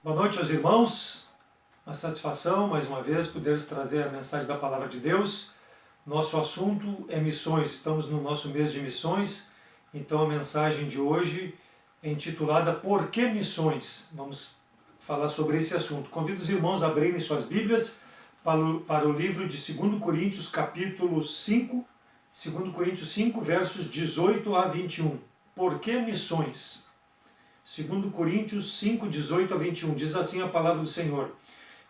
Boa noite aos irmãos, uma satisfação mais uma vez poder trazer a mensagem da Palavra de Deus. Nosso assunto é missões, estamos no nosso mês de missões, então a mensagem de hoje é intitulada Por que missões? Vamos falar sobre esse assunto. Convido os irmãos a abrirem suas Bíblias para o livro de 2 Coríntios capítulo 5, 2 Coríntios 5, versos 18 a 21. Por que missões? 2 Coríntios 5, 18 a 21, diz assim a palavra do Senhor.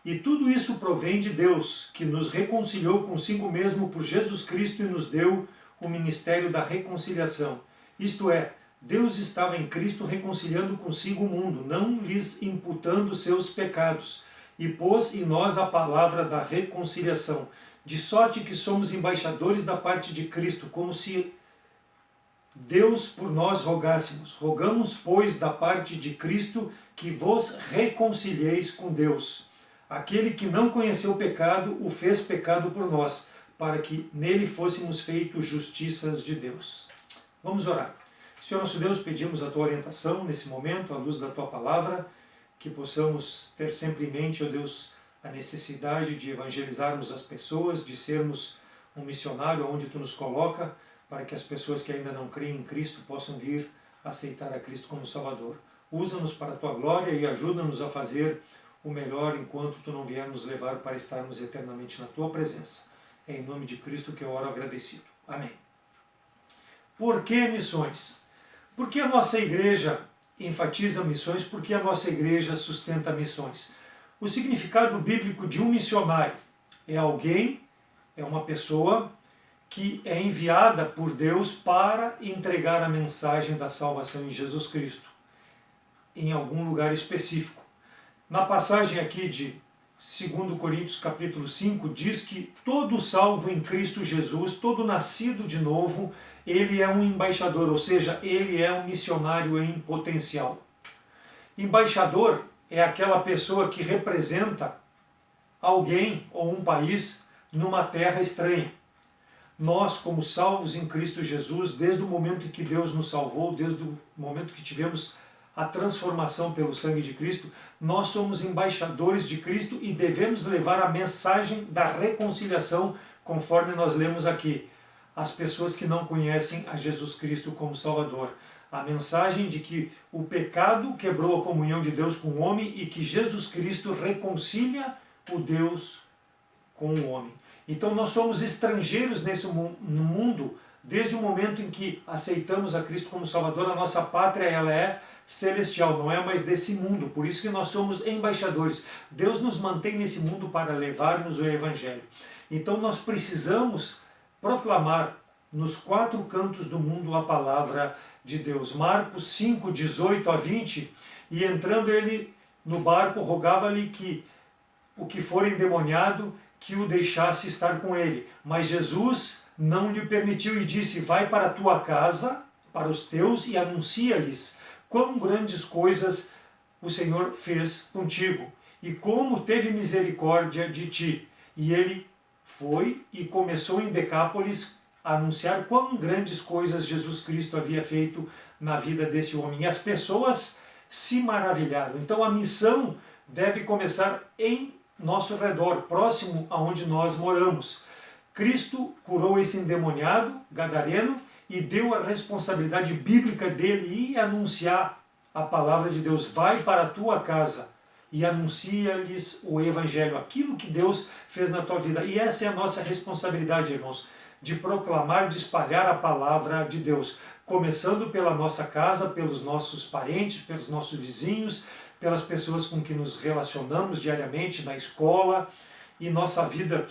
E tudo isso provém de Deus, que nos reconciliou consigo mesmo por Jesus Cristo e nos deu o ministério da reconciliação. Isto é, Deus estava em Cristo reconciliando consigo o mundo, não lhes imputando seus pecados, e pôs em nós a palavra da reconciliação, de sorte que somos embaixadores da parte de Cristo, como se Deus por nós rogássemos. Rogamos, pois, da parte de Cristo, que vos reconcilieis com Deus. Aquele que não conheceu o pecado, o fez pecado por nós, para que nele fôssemos feitos justiças de Deus. Vamos orar. Senhor nosso Deus, pedimos a Tua orientação nesse momento, à luz da Tua palavra, que possamos ter sempre em mente, ó Deus, a necessidade de evangelizarmos as pessoas, de sermos um missionário onde Tu nos coloca, para que as pessoas que ainda não creem em Cristo possam vir aceitar a Cristo como Salvador. Usa-nos para a Tua glória e ajuda-nos a fazer o melhor enquanto Tu não vier nos levar para estarmos eternamente na Tua presença. É em nome de Cristo que eu oro agradecido. Amém. Por que missões? Por que a nossa igreja enfatiza missões? Por que a nossa igreja sustenta missões? O significado bíblico de um missionário é alguém, é uma pessoa que é enviada por Deus para entregar a mensagem da salvação em Jesus Cristo, em algum lugar específico. Na passagem aqui de 2 Coríntios capítulo 5, diz que todo salvo em Cristo Jesus, todo nascido de novo, ele é um embaixador, ou seja, ele é um missionário em potencial. Embaixador é aquela pessoa que representa alguém ou um país numa terra estranha. Nós, como salvos em Cristo Jesus, desde o momento em que Deus nos salvou, desde o momento que tivemos a transformação pelo sangue de Cristo, nós somos embaixadores de Cristo e devemos levar a mensagem da reconciliação, conforme nós lemos aqui, às pessoas que não conhecem a Jesus Cristo como Salvador. A mensagem de que o pecado quebrou a comunhão de Deus com o homem e que Jesus Cristo reconcilia o Deus com o homem. Então nós somos estrangeiros no mundo, desde o momento em que aceitamos a Cristo como Salvador. A nossa pátria ela é celestial, não é mais desse mundo, por isso que nós somos embaixadores. Deus nos mantém nesse mundo para levar-nos o Evangelho. Então nós precisamos proclamar nos quatro cantos do mundo a palavra de Deus. Marcos 5, 18 a 20, e entrando ele no barco, rogava-lhe que o que for endemoniado, que o deixasse estar com ele. Mas Jesus não lhe permitiu e disse, vai para a tua casa, para os teus, e anuncia-lhes quão grandes coisas o Senhor fez contigo, e como teve misericórdia de ti. E ele foi e começou em Decápolis a anunciar quão grandes coisas Jesus Cristo havia feito na vida desse homem. E as pessoas se maravilharam. Então a missão deve começar em nosso redor, próximo aonde nós moramos. Cristo curou esse endemoniado, gadareno, e deu a responsabilidade bíblica dele ir anunciar a palavra de Deus. Vai para a tua casa e anuncia-lhes o Evangelho, aquilo que Deus fez na tua vida. E essa é a nossa responsabilidade, irmãos, de proclamar, de espalhar a palavra de Deus, começando pela nossa casa, pelos nossos parentes, pelos nossos vizinhos, pelas pessoas com que nos relacionamos diariamente, na escola e nossa vida,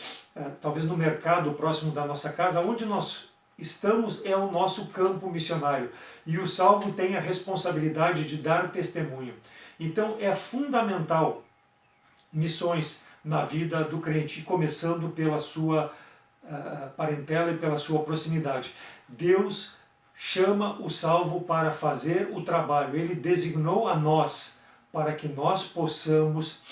talvez no mercado próximo da nossa casa. Onde nós estamos é o nosso campo missionário e o salvo tem a responsabilidade de dar testemunho. Então é fundamental missões na vida do crente, começando pela sua parentela e pela sua proximidade. Deus chama o salvo para fazer o trabalho, ele designou a nós para que nós possamos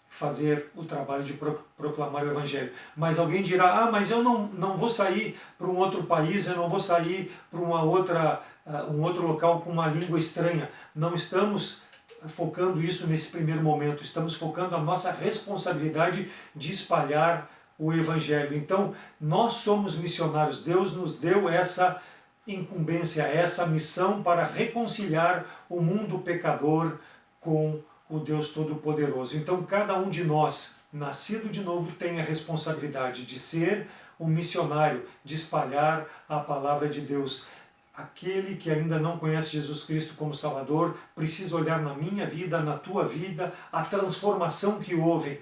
fazer o trabalho de proclamar o Evangelho. Mas alguém dirá, mas eu não vou sair para um outro país, eu não vou sair para um outro local com uma língua estranha. Não estamos focando isso nesse primeiro momento, estamos focando a nossa responsabilidade de espalhar o Evangelho. Então, nós somos missionários, Deus nos deu essa incumbência, essa missão para reconciliar o mundo pecador com o Deus Todo-Poderoso. Então, cada um de nós, nascido de novo, tem a responsabilidade de ser um missionário, de espalhar a palavra de Deus. Aquele que ainda não conhece Jesus Cristo como Salvador precisa olhar na minha vida, na tua vida, a transformação que houve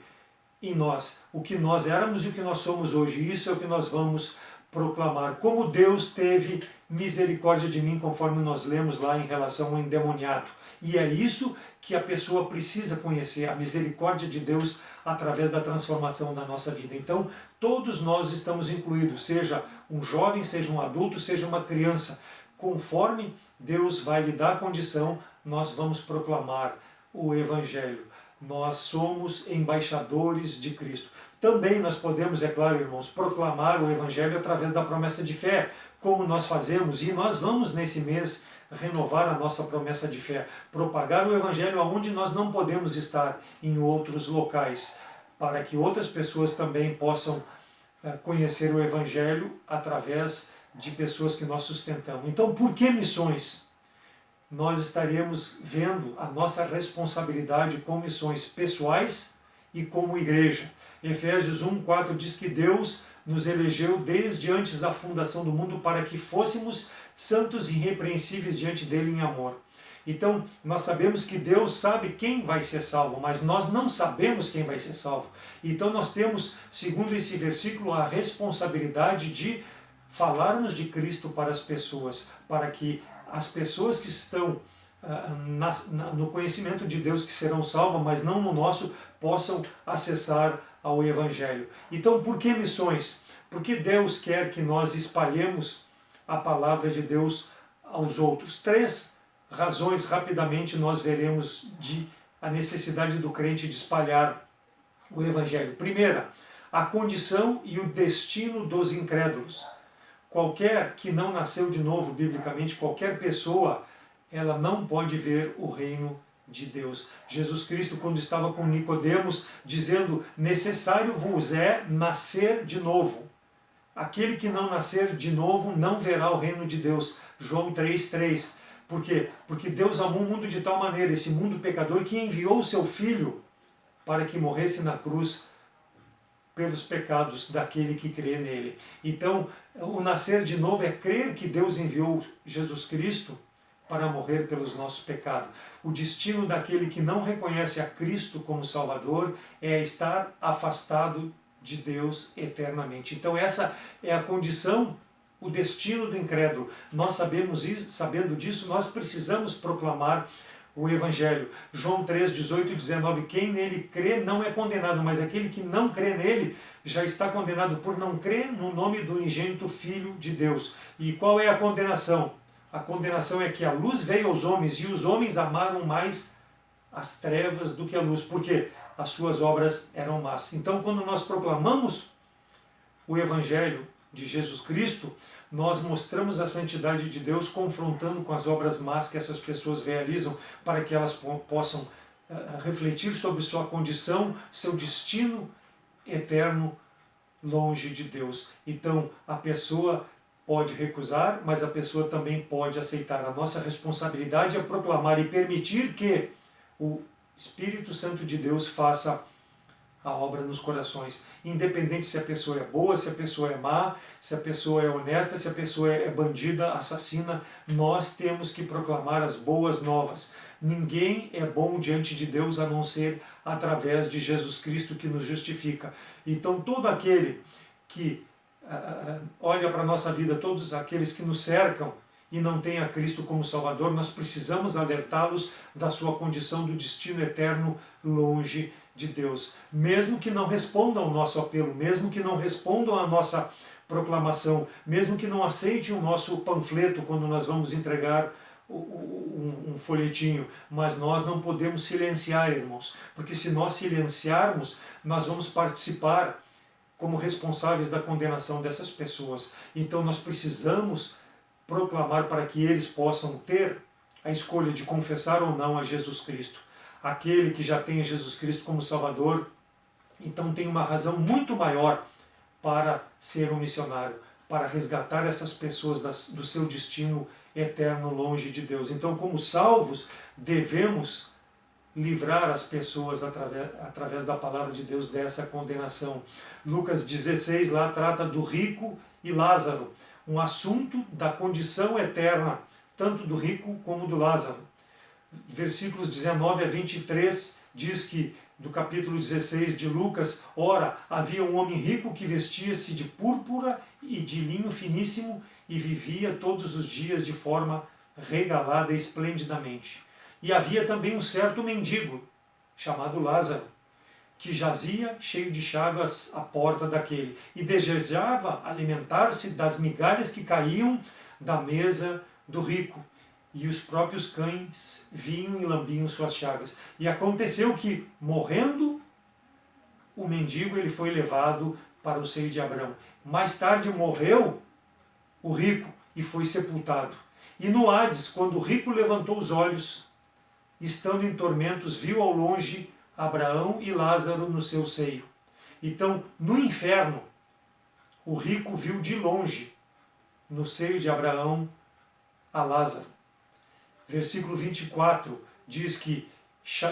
em nós, o que nós éramos e o que nós somos hoje. Isso é o que nós vamos proclamar. Como Deus teve misericórdia de mim, conforme nós lemos lá em relação ao endemoniado. E é isso que a pessoa precisa conhecer, a misericórdia de Deus através da transformação da nossa vida. Então, todos nós estamos incluídos, seja um jovem, seja um adulto, seja uma criança. Conforme Deus vai lhe dar a condição, nós vamos proclamar o Evangelho. Nós somos embaixadores de Cristo. Também nós podemos, é claro, irmãos, proclamar o Evangelho através da promessa de fé, como nós fazemos, e nós vamos nesse mês renovar a nossa promessa de fé, propagar o Evangelho aonde nós não podemos estar, em outros locais, para que outras pessoas também possam conhecer o Evangelho através de pessoas que nós sustentamos. Então, por que missões? Nós estaremos vendo a nossa responsabilidade com missões pessoais e como igreja. Efésios 1:4 diz que Deus nos elegeu desde antes da fundação do mundo para que fôssemos santos e irrepreensíveis diante dele em amor. Então, nós sabemos que Deus sabe quem vai ser salvo, mas nós não sabemos quem vai ser salvo. Então, nós temos, segundo esse versículo, a responsabilidade de falarmos de Cristo para as pessoas, para que as pessoas que estão no conhecimento de Deus que serão salvas, mas não no nosso, possam acessar ao Evangelho. Então, por que missões? Porque Deus quer que nós espalhemos a palavra de Deus aos outros. 3 razões, rapidamente, nós veremos a necessidade do crente de espalhar o Evangelho. Primeira, a condição e o destino dos incrédulos. Qualquer que não nasceu de novo, biblicamente, qualquer pessoa, ela não pode ver o reino de Deus. Jesus Cristo, quando estava com Nicodemos, dizendo, necessário vos é nascer de novo. Aquele que não nascer de novo não verá o reino de Deus. João 3:3. Por quê? Porque Deus amou o mundo de tal maneira, esse mundo pecador, que enviou o seu Filho para que morresse na cruz pelos pecados daquele que crê nele. Então, o nascer de novo é crer que Deus enviou Jesus Cristo para morrer pelos nossos pecados. O destino daquele que não reconhece a Cristo como Salvador é estar afastado de Deus eternamente. Então essa é a condição, o destino do incrédulo. Nós sabendo disso, nós precisamos proclamar o Evangelho. João 3, 18 e 19, quem nele crê não é condenado, mas aquele que não crê nele já está condenado por não crer no nome do unigênito Filho de Deus. E qual é a condenação? A condenação é que a luz veio aos homens e os homens amaram mais as trevas do que a luz. Por quê? As suas obras eram más. Então, quando nós proclamamos o Evangelho de Jesus Cristo, nós mostramos a santidade de Deus confrontando com as obras más que essas pessoas realizam, para que elas possam refletir sobre sua condição, seu destino eterno longe de Deus. Então, a pessoa pode recusar, mas a pessoa também pode aceitar. A nossa responsabilidade é proclamar e permitir que o Espírito Santo de Deus faça a obra nos corações, independente se a pessoa é boa, se a pessoa é má, se a pessoa é honesta, se a pessoa é bandida, assassina, nós temos que proclamar as boas novas. Ninguém é bom diante de Deus a não ser através de Jesus Cristo que nos justifica. Então todo aquele que olha para a nossa vida, todos aqueles que nos cercam e não têm a Cristo como Salvador, nós precisamos alertá-los da sua condição do destino eterno longe de Deus. Mesmo que não respondam ao nosso apelo, mesmo que não respondam à nossa proclamação, mesmo que não aceitem o nosso panfleto quando nós vamos entregar um folhetinho, mas nós não podemos silenciar, irmãos, porque se nós silenciarmos, nós vamos participar como responsáveis da condenação dessas pessoas. Então nós precisamos proclamar para que eles possam ter a escolha de confessar ou não a Jesus Cristo. aquele que já tem Jesus Cristo como Salvador, então tem uma razão muito maior para ser um missionário, para resgatar essas pessoas do seu destino eterno longe de Deus. Então, como salvos, devemos livrar as pessoas através da palavra de Deus dessa condenação. Lucas 16 lá trata do rico e Lázaro, um assunto da condição eterna, tanto do rico como do Lázaro. Versículos 19 a 23 diz que, do capítulo 16 de Lucas, ora, havia um homem rico que vestia-se de púrpura e de linho finíssimo e vivia todos os dias de forma regalada esplendidamente. E havia também um certo mendigo, chamado Lázaro, que jazia cheio de chagas à porta daquele, e desejava alimentar-se das migalhas que caíam da mesa do rico. E os próprios cães vinham e lambiam suas chagas. E aconteceu que, morrendo o mendigo, ele foi levado para o seio de Abraão. Mais tarde morreu o rico e foi sepultado. E no Hades, quando o rico levantou os olhos, estando em tormentos, viu ao longe Abraão e Lázaro no seu seio. Então, no inferno, o rico viu de longe, no seio de Abraão, a Lázaro. Versículo 24 diz que,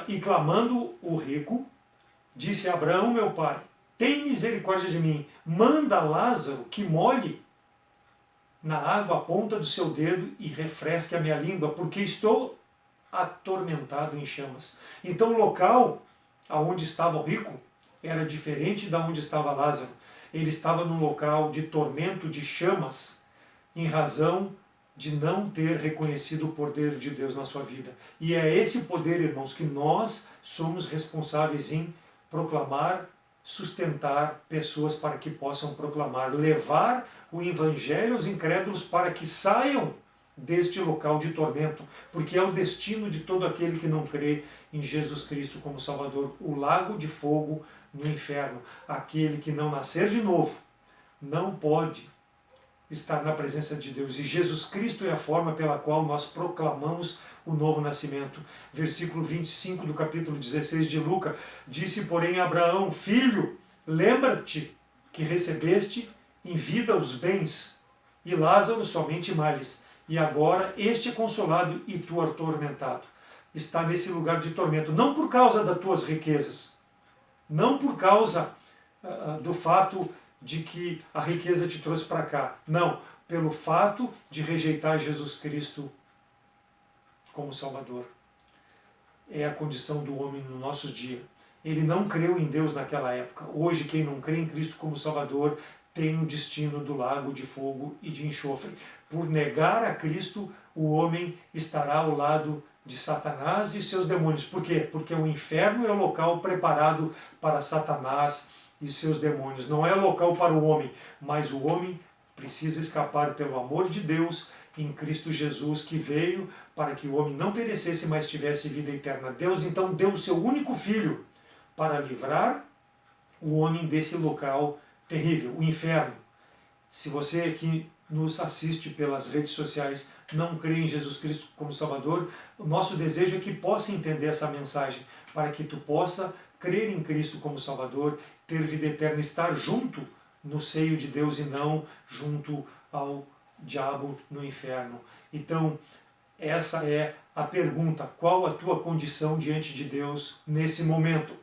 e clamando o rico, disse a Abraão, meu pai, tem misericórdia de mim, manda Lázaro que molhe na água a ponta do seu dedo e refresque a minha língua, porque estou atormentado em chamas. Então o local aonde estava o rico era diferente da onde estava Lázaro. Ele estava num local de tormento, de chamas, em razão de não ter reconhecido o poder de Deus na sua vida. E é esse poder, irmãos, que nós somos responsáveis em proclamar, sustentar pessoas para que possam proclamar, levar o evangelho aos incrédulos para que saiam deste local de tormento, porque é o destino de todo aquele que não crê em Jesus Cristo como Salvador, o lago de fogo no inferno. Aquele que não nascer de novo não pode estar na presença de Deus. E Jesus Cristo é a forma pela qual nós proclamamos o novo nascimento. Versículo 25 do capítulo 16 de Lucas, disse, porém, a Abraão, filho, lembra-te que recebeste em vida os bens, e Lázaro somente males. E agora este é consolado e tu atormentado. Está nesse lugar de tormento, não por causa das tuas riquezas, não por causa do fato de que a riqueza te trouxe para cá. Não, pelo fato de rejeitar Jesus Cristo como Salvador. É a condição do homem no nosso dia. Ele não creu em Deus naquela época. Hoje, quem não crê em Cristo como Salvador tem o destino do lago de fogo e de enxofre. Por negar a Cristo, o homem estará ao lado de Satanás e seus demônios. Por quê? Porque o inferno é o local preparado para Satanás e seus demônios. Não é local para o homem, mas o homem precisa escapar pelo amor de Deus em Cristo Jesus, que veio para que o homem não perecesse, mas tivesse vida eterna. Deus então deu o seu único filho para livrar o homem desse local terrível, o inferno. Se você aqui nos assiste pelas redes sociais, não crê em Jesus Cristo como Salvador, o nosso desejo é que possa entender essa mensagem, para que tu possa crer em Cristo como Salvador, ter vida eterna, estar junto no seio de Deus e não junto ao diabo no inferno. Então, essa é a pergunta: qual a tua condição diante de Deus nesse momento?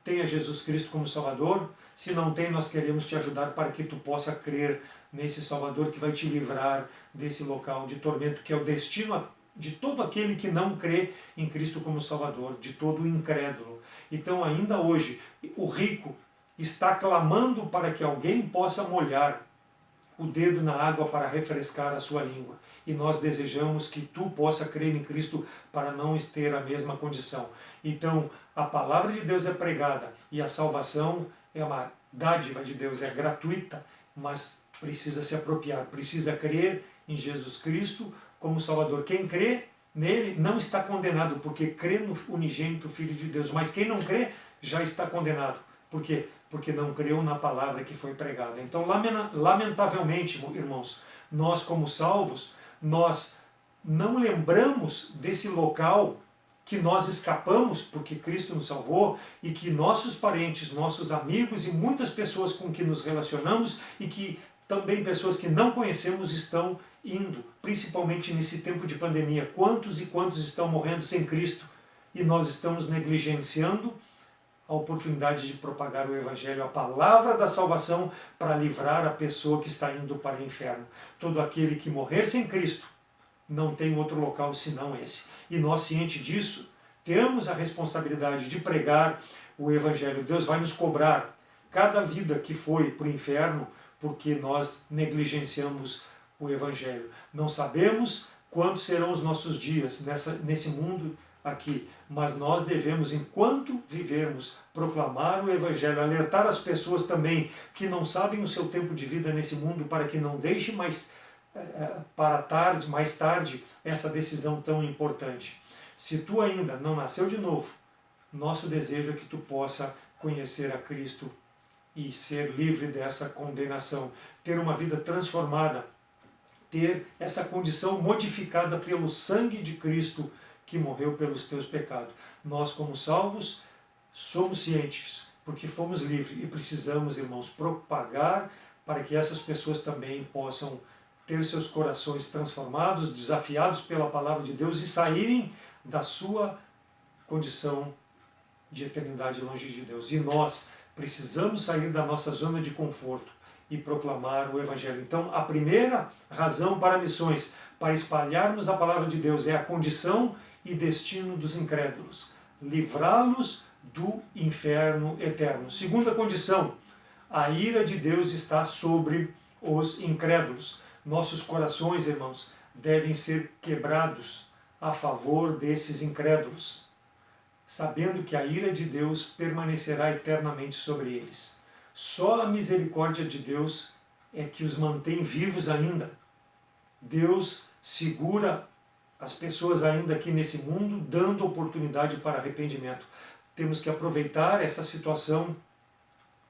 Tenha Jesus Cristo como Salvador? Se não tem, nós queremos te ajudar para que tu possa crer nesse Salvador que vai te livrar desse local de tormento, que é o destino de todo aquele que não crê em Cristo como Salvador, de todo o incrédulo. Então, ainda hoje, o rico está clamando para que alguém possa molhar o dedo na água para refrescar a sua língua. E nós desejamos que tu possa crer em Cristo para não ter a mesma condição. Então, a palavra de Deus é pregada e a salvação é uma dádiva de Deus, é gratuita, mas precisa se apropriar, precisa crer em Jesus Cristo como Salvador. Quem crê nele não está condenado, porque crê no unigênito Filho de Deus, mas quem não crê já está condenado. Por quê? Porque não creu na palavra que foi pregada. Então, lamentavelmente, irmãos, nós como salvos, nós não lembramos desse local que nós escapamos porque Cristo nos salvou e que nossos parentes, nossos amigos e muitas pessoas com que nos relacionamos e que também pessoas que não conhecemos estão indo, principalmente nesse tempo de pandemia. Quantos e quantos estão morrendo sem Cristo e nós estamos negligenciando a oportunidade de propagar o Evangelho, a palavra da salvação para livrar a pessoa que está indo para o inferno. Todo aquele que morrer sem Cristo não tem outro local senão esse. E nós, cientes disso, temos a responsabilidade de pregar o Evangelho. Deus vai nos cobrar cada vida que foi para o inferno porque nós negligenciamos o Evangelho. Não sabemos quantos serão os nossos dias nesse mundo aqui, mas nós devemos, enquanto vivermos, proclamar o Evangelho, alertar as pessoas também que não sabem o seu tempo de vida nesse mundo para que não deixe mais tarde essa decisão tão importante. Se tu ainda não nasceu de novo, nosso desejo é que tu possa conhecer a Cristo e ser livre dessa condenação, ter uma vida transformada, ter essa condição modificada pelo sangue de Cristo que morreu pelos teus pecados. Nós, como salvos, somos cientes, porque fomos livres e precisamos, irmãos, propagar para que essas pessoas também possam ter seus corações transformados, desafiados pela palavra de Deus e saírem da sua condição de eternidade longe de Deus. E nós precisamos sair da nossa zona de conforto e proclamar o Evangelho. Então, a primeira razão para missões, para espalharmos a palavra de Deus, é a condição e destino dos incrédulos, livrá-los do inferno eterno. Segunda condição, a ira de Deus está sobre os incrédulos. Nossos corações, irmãos, devem ser quebrados a favor desses incrédulos, sabendo que a ira de Deus permanecerá eternamente sobre eles. Só a misericórdia de Deus é que os mantém vivos ainda. Deus segura as pessoas ainda aqui nesse mundo, dando oportunidade para arrependimento. Temos que aproveitar essa situação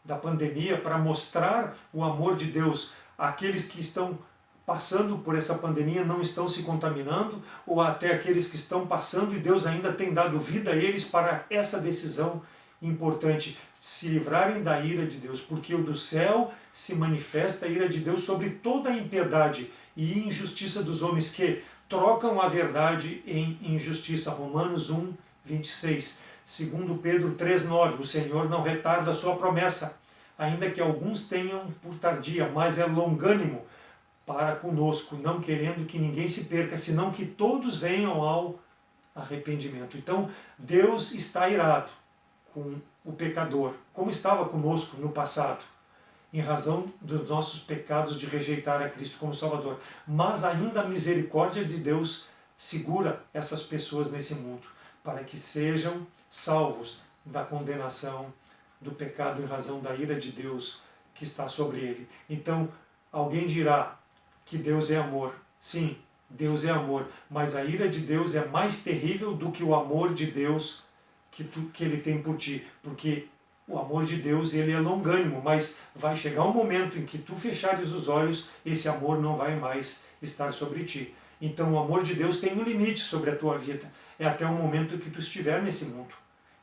da pandemia para mostrar o amor de Deus àqueles que estão passando por essa pandemia, não estão se contaminando, ou até aqueles que estão passando e Deus ainda tem dado vida a eles para essa decisão importante, se livrarem da ira de Deus, porque do céu se manifesta a ira de Deus sobre toda a impiedade e injustiça dos homens que trocam a verdade em injustiça. Romanos 1, 26. Segundo Pedro 3,9, o Senhor não retarda a sua promessa, ainda que alguns tenham por tardia, mas é longânimo para conosco, não querendo que ninguém se perca, senão que todos venham ao arrependimento. Então, Deus está irado com o pecador, como estava conosco no passado, em razão dos nossos pecados de rejeitar a Cristo como Salvador. Mas ainda a misericórdia de Deus segura essas pessoas nesse mundo, para que sejam salvos da condenação do pecado em razão da ira de Deus que está sobre ele. Então, alguém dirá que Deus é amor. Sim, Deus é amor, mas a ira de Deus é mais terrível do que o amor de Deus que ele tem por ti, porque o amor de Deus ele é longânimo, mas vai chegar um momento em que tu fechares os olhos, esse amor não vai mais estar sobre ti. Então o amor de Deus tem um limite sobre a tua vida, é até o momento que tu estiver nesse mundo.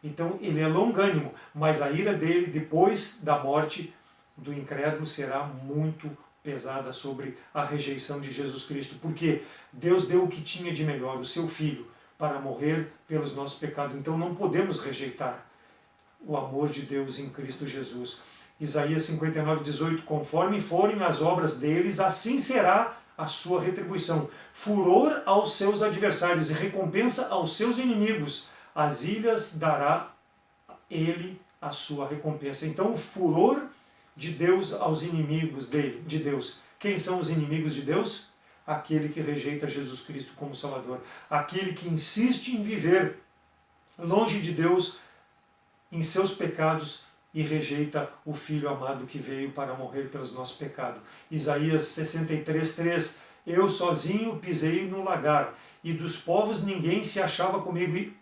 Então ele é longânimo, mas a ira dele depois da morte do incrédulo será muito pesada sobre a rejeição de Jesus Cristo, porque Deus deu o que tinha de melhor, o seu Filho, para morrer pelos nossos pecados. Então não podemos rejeitar o amor de Deus em Cristo Jesus. Isaías 59:18, conforme forem as obras deles, assim será a sua retribuição. Furor aos seus adversários e recompensa aos seus inimigos. As ilhas dará ele a sua recompensa. Então o furor de Deus aos inimigos de Deus. Quem são os inimigos de Deus? Aquele que rejeita Jesus Cristo como Salvador. Aquele que insiste em viver longe de Deus em seus pecados e rejeita o Filho amado que veio para morrer pelos nossos pecados. Isaías 63:3, eu sozinho pisei no lagar, e dos povos ninguém se achava comigo,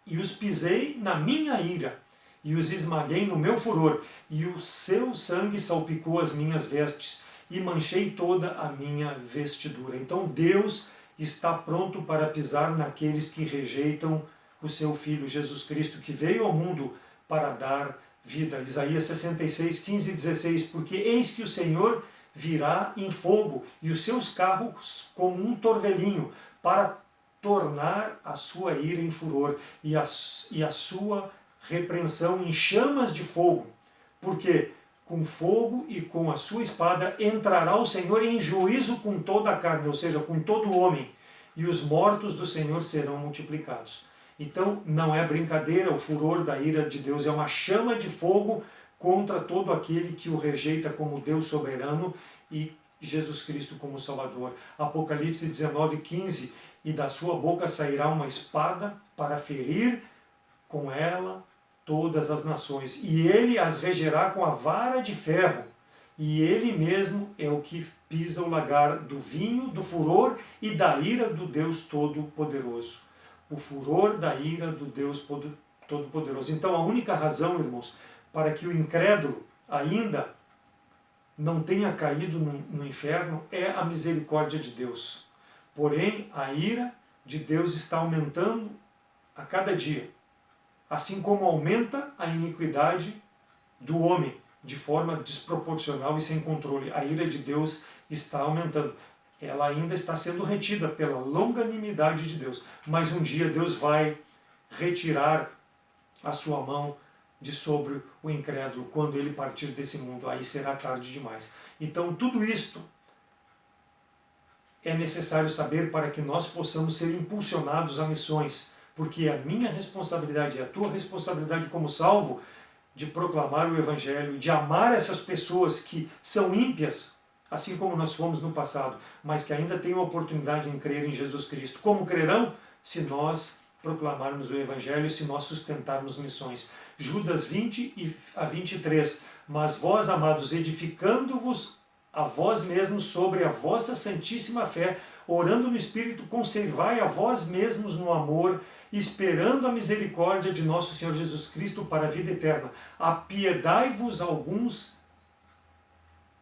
e os pisei na minha ira, e os esmaguei no meu furor, e o seu sangue salpicou as minhas vestes, e manchei toda a minha vestidura. Então Deus está pronto para pisar naqueles que rejeitam o seu Filho Jesus Cristo, que veio ao mundo para dar vida. Isaías 66, 15 e 16, porque eis que o Senhor virá em fogo, e os seus carros como um torvelinho, para tornar a sua ira em furor, e a sua repreensão em chamas de fogo. Porque com fogo e com a sua espada entrará o Senhor em juízo com toda a carne, ou seja, com todo o homem, e os mortos do Senhor serão multiplicados. Então não é brincadeira, o furor da ira de Deus é uma chama de fogo contra todo aquele que o rejeita como Deus soberano e Jesus Cristo como Salvador. Apocalipse 19, 15, e da sua boca sairá uma espada para ferir com ela todas as nações, e ele as regerá com a vara de ferro, e ele mesmo é o que pisa o lagar do vinho, do furor e da ira do Deus Todo-Poderoso. O furor da ira do Deus Todo-Poderoso. Então a única razão, irmãos, para que o incrédulo ainda não tenha caído no inferno é a misericórdia de Deus. Porém, a ira de Deus está aumentando a cada dia, assim como aumenta a iniquidade do homem de forma desproporcional e sem controle. A ira de Deus está aumentando. Ela ainda está sendo retida pela longanimidade de Deus, mas um dia Deus vai retirar a sua mão de sobre o incrédulo quando ele partir desse mundo. Aí será tarde demais. Então tudo isto é necessário saber para que nós possamos ser impulsionados a missões, porque é a minha responsabilidade, é a tua responsabilidade como salvo de proclamar o Evangelho, de amar essas pessoas que são ímpias, assim como nós fomos no passado, mas que ainda têm a oportunidade em crer em Jesus Cristo. Como crerão? Se nós proclamarmos o Evangelho, se nós sustentarmos missões. Judas 20 a 23. Mas vós, amados, edificando-vos a vós mesmos sobre a vossa santíssima fé, orando no Espírito, conservai a vós mesmos no amor, esperando a misericórdia de nosso Senhor Jesus Cristo para a vida eterna. Apiedai-vos alguns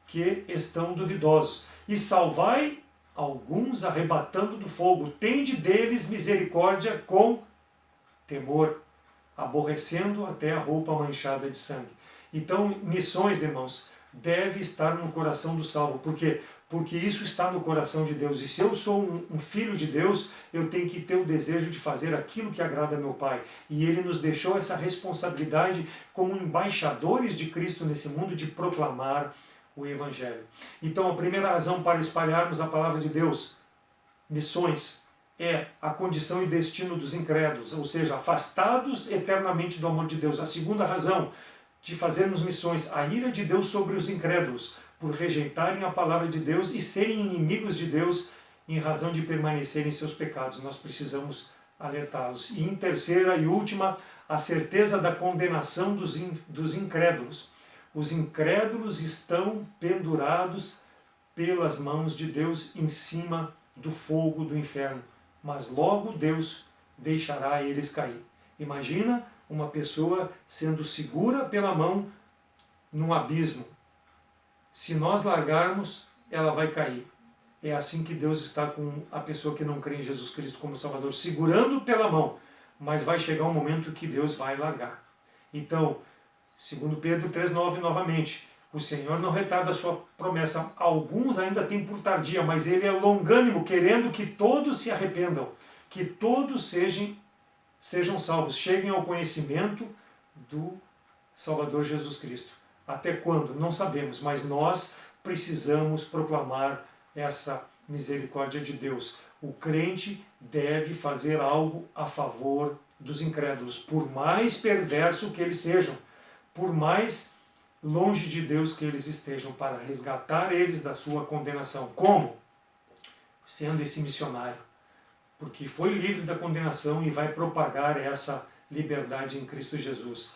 que estão duvidosos, e salvai alguns arrebatando do fogo. Tende deles misericórdia com temor, aborrecendo até a roupa manchada de sangue. Então, missões, irmãos, deve estar no coração do salvo. Por quê? Porque isso está no coração de Deus. E se eu sou um filho de Deus, eu tenho que ter o desejo de fazer aquilo que agrada a meu Pai. E Ele nos deixou essa responsabilidade como embaixadores de Cristo nesse mundo de proclamar o Evangelho. Então a primeira razão para espalharmos a palavra de Deus, missões, é a condição e destino dos incrédulos, ou seja, afastados eternamente do amor de Deus. A segunda razão de fazermos missões, a ira de Deus sobre os incrédulos, por rejeitarem a palavra de Deus e serem inimigos de Deus em razão de permanecerem em seus pecados. Nós precisamos alertá-los. E em terceira e última, a certeza da condenação dos incrédulos. Os incrédulos estão pendurados pelas mãos de Deus em cima do fogo do inferno, mas logo Deus deixará eles cair. Imagina uma pessoa sendo segura pela mão num abismo. Se nós largarmos, ela vai cair. É assim que Deus está com a pessoa que não crê em Jesus Cristo como Salvador, segurando pela mão, mas vai chegar um momento que Deus vai largar. Então, segundo Pedro 3,9 novamente, o Senhor não retarda a sua promessa. Alguns ainda têm por tardia, mas Ele é longânimo, querendo que todos se arrependam, que todos sejam salvos, cheguem ao conhecimento do Salvador Jesus Cristo. Até quando? Não sabemos, mas nós precisamos proclamar essa misericórdia de Deus. O crente deve fazer algo a favor dos incrédulos, por mais perverso que eles sejam, por mais longe de Deus que eles estejam, para resgatar eles da sua condenação. Como? Sendo esse missionário, porque foi livre da condenação e vai propagar essa liberdade em Cristo Jesus.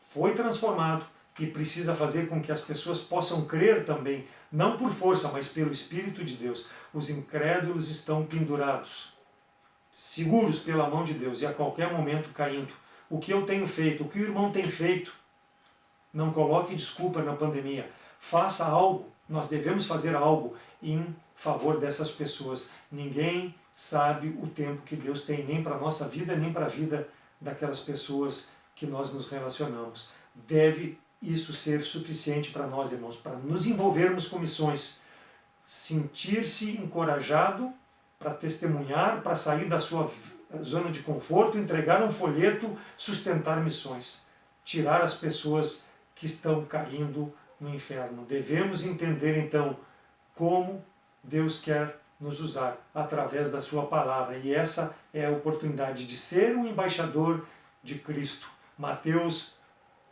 Foi transformado e precisa fazer com que as pessoas possam crer também, não por força, mas pelo Espírito de Deus. Os incrédulos estão pendurados, seguros pela mão de Deus e a qualquer momento caindo. O que eu tenho feito, o que o irmão tem feito, não coloque desculpa na pandemia. Faça algo, nós devemos fazer algo em favor dessas pessoas. Ninguém sabe o tempo que Deus tem, nem para a nossa vida, nem para a vida daquelas pessoas que nós nos relacionamos. Deve isso ser suficiente para nós, irmãos, para nos envolvermos com missões, sentir-se encorajado para testemunhar, para sair da sua zona de conforto, entregar um folheto, sustentar missões, tirar as pessoas que estão caindo no inferno. Devemos entender então como Deus quer nos usar através da sua palavra, e essa é a oportunidade de ser um embaixador de Cristo. Mateus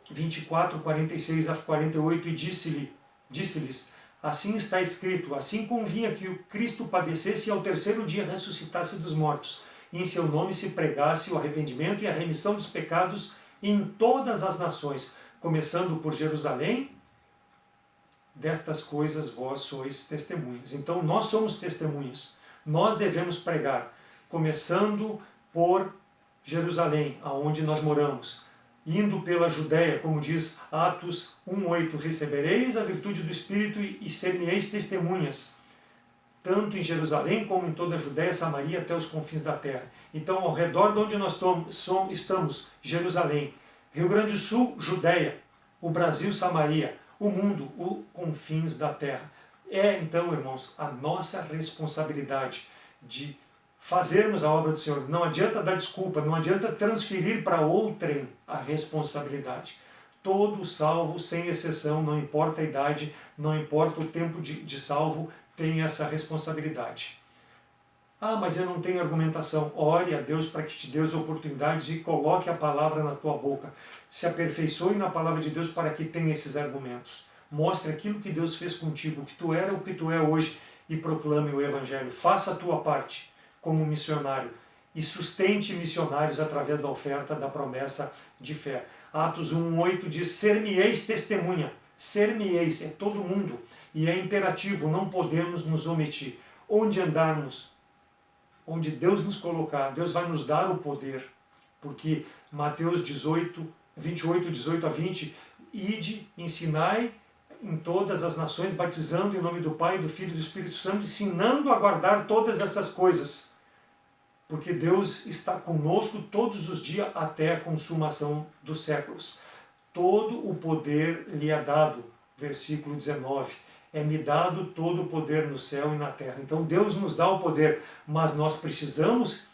24, 46 a 48, e disse-lhes, assim está escrito, assim convinha que o Cristo padecesse e ao terceiro dia ressuscitasse dos mortos, e em seu nome se pregasse o arrependimento e a remissão dos pecados em todas as nações, começando por Jerusalém. Destas coisas vós sois testemunhas. Então nós somos testemunhas. Nós devemos pregar, começando por Jerusalém, aonde nós moramos, indo pela Judéia, como diz Atos 1:8, recebereis a virtude do Espírito e ser-me-eis testemunhas, tanto em Jerusalém como em toda a Judéia, Samaria, até os confins da terra. Então, ao redor de onde nós estamos, Jerusalém, Rio Grande do Sul, Judéia, o Brasil, Samaria, o mundo, os confins da terra. É, então, irmãos, a nossa responsabilidade de fazermos a obra do Senhor. Não adianta dar desculpa, não adianta transferir para outrem a responsabilidade. Todo salvo, sem exceção, não importa a idade, não importa o tempo de salvo, tem essa responsabilidade. Ah, mas eu não tenho argumentação. Ore a Deus para que te dê as oportunidades e coloque a palavra na tua boca. Se aperfeiçoe na palavra de Deus para que tenha esses argumentos. Mostre aquilo que Deus fez contigo, o que tu era, o que tu é hoje, e proclame o Evangelho. Faça a tua parte como missionário e sustente missionários através da oferta da promessa de fé. Atos 1:8 diz, ser-me-eis testemunha. Ser-me-eis, é todo mundo. E é imperativo, não podemos nos omitir. Onde andarmos, onde Deus nos colocar, Deus vai nos dar o poder. Porque Mateus 28, 18 a 20, ide, ensinai em todas as nações, batizando em nome do Pai, do Filho e do Espírito Santo, ensinando a guardar todas essas coisas. Porque Deus está conosco todos os dias até a consumação dos séculos. Todo o poder lhe é dado, versículo 19. É-me dado todo o poder no céu e na terra. Então Deus nos dá o poder, mas nós precisamos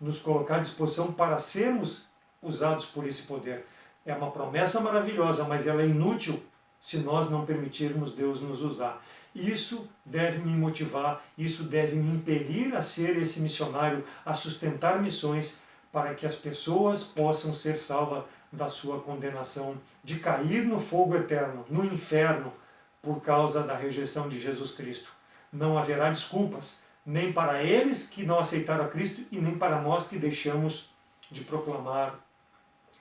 nos colocar à disposição para sermos usados por esse poder. É uma promessa maravilhosa, mas ela é inútil se nós não permitirmos Deus nos usar. Isso deve me motivar, isso deve me impelir a ser esse missionário, a sustentar missões para que as pessoas possam ser salvas da sua condenação, de cair no fogo eterno, no inferno, por causa da rejeição de Jesus Cristo. Não haverá desculpas, nem para eles que não aceitaram a Cristo e nem para nós que deixamos de proclamar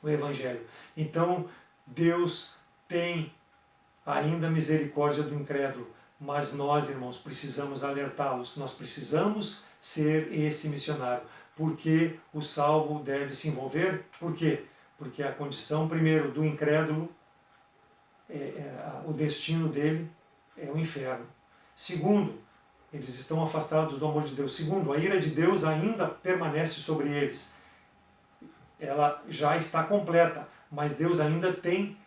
o Evangelho. Então, Deus tem ainda misericórdia do incrédulo, mas nós, irmãos, precisamos alertá-los, nós precisamos ser esse missionário. Porque o salvo deve se envolver? Por quê? Porque a condição, primeiro, do incrédulo, o destino dele é o inferno. Segundo, eles estão afastados do amor de Deus. Segundo, a ira de Deus ainda permanece sobre eles. Ela já está completa, mas Deus ainda tem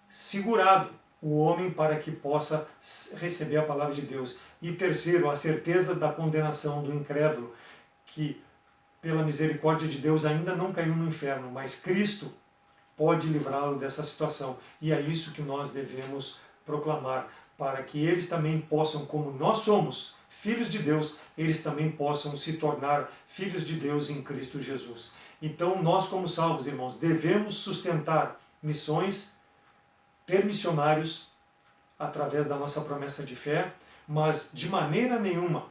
segurado o homem para que possa receber a palavra de Deus. E terceiro, a certeza da condenação do incrédulo, que pela misericórdia de Deus ainda não caiu no inferno, mas Cristo pode livrá-lo dessa situação. E é isso que nós devemos proclamar, para que eles também possam, como nós somos filhos de Deus, eles também possam se tornar filhos de Deus em Cristo Jesus. Então nós, como salvos, irmãos, devemos sustentar missões, ter missionários através da nossa promessa de fé, mas de maneira nenhuma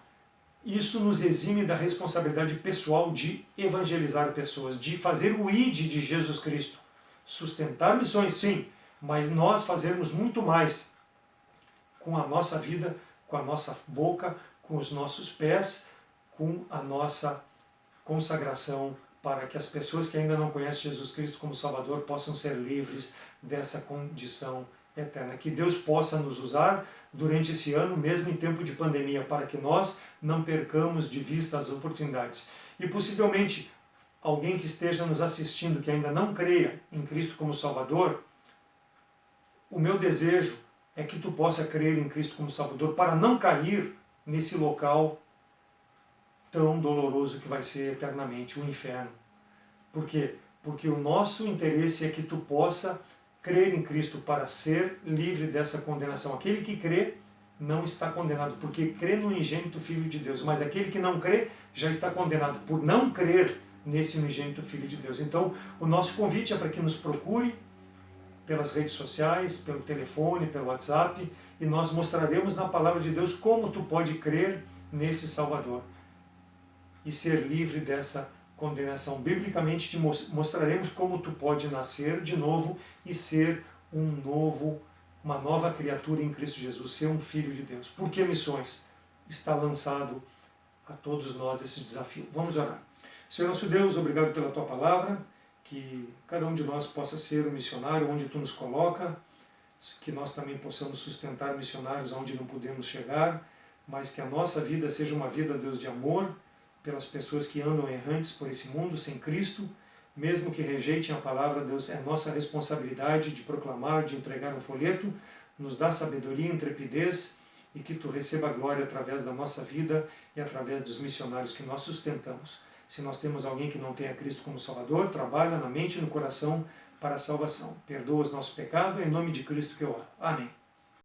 isso nos exime da responsabilidade pessoal de evangelizar pessoas, de fazer o ID de Jesus Cristo. Sustentar missões, sim, mas nós fazermos muito mais com a nossa vida, com a nossa boca, com os nossos pés, com a nossa consagração, para que as pessoas que ainda não conhecem Jesus Cristo como Salvador possam ser livres dessa condição eterna. Que Deus possa nos usar durante esse ano, mesmo em tempo de pandemia, para que nós não percamos de vista as oportunidades. E possivelmente alguém que esteja nos assistindo que ainda não creia em Cristo como Salvador, o meu desejo é que tu possa crer em Cristo como Salvador para não cair nesse local tão doloroso que vai ser eternamente o inferno. Por quê? Porque o nosso interesse é que tu possa crer em Cristo para ser livre dessa condenação. Aquele que crê não está condenado, porque crê no unigênito Filho de Deus, mas aquele que não crê já está condenado por não crer nesse unigênito Filho de Deus. Então, o nosso convite é para que nos procure pelas redes sociais, pelo telefone, pelo WhatsApp, e nós mostraremos na palavra de Deus como tu pode crer nesse Salvador e ser livre dessa condenação. Biblicamente te mostraremos como tu pode nascer de novo e ser uma nova criatura em Cristo Jesus, ser um filho de Deus. Por que missões? Está lançado a todos nós esse desafio. Vamos orar. Senhor nosso Deus, obrigado pela tua palavra, que cada um de nós possa ser um missionário onde tu nos coloca, que nós também possamos sustentar missionários onde não podemos chegar, mas que a nossa vida seja uma vida, Deus, de amor pelas pessoas que andam errantes por esse mundo sem Cristo, mesmo que rejeitem a palavra, Deus, é nossa responsabilidade de proclamar, de entregar um folheto, nos dá sabedoria e intrepidez, e que tu receba a glória através da nossa vida e através dos missionários que nós sustentamos. Se nós temos alguém que não tenha Cristo como Salvador, trabalha na mente e no coração para a salvação. Perdoa os nossos pecados, em nome de Cristo que eu oro. Amém.